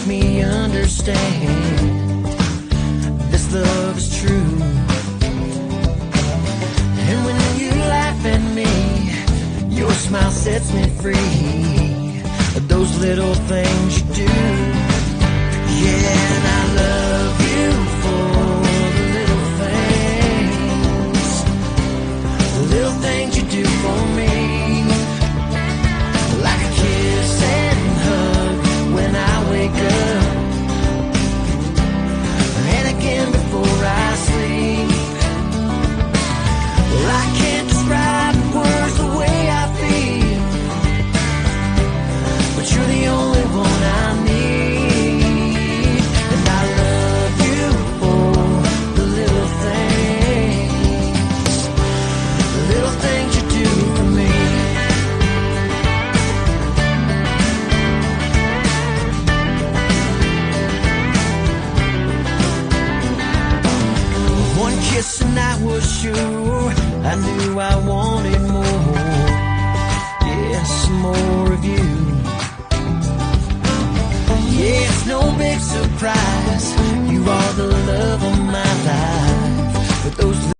make me understand this love is true. And when you laugh at me, your smile sets me free. Those little things you do, yeah, and I love you for the little things you do for me. Like a kiss and hug when I wake up, and again before I sleep. Well, I can't describe in words the way I feel, but you're the only one I need. And I love you for the little things you do for me. One kiss and I was sure I knew I wanted more. Yes, some more of you. Yeah, it's no big surprise, you are the love of my life. But those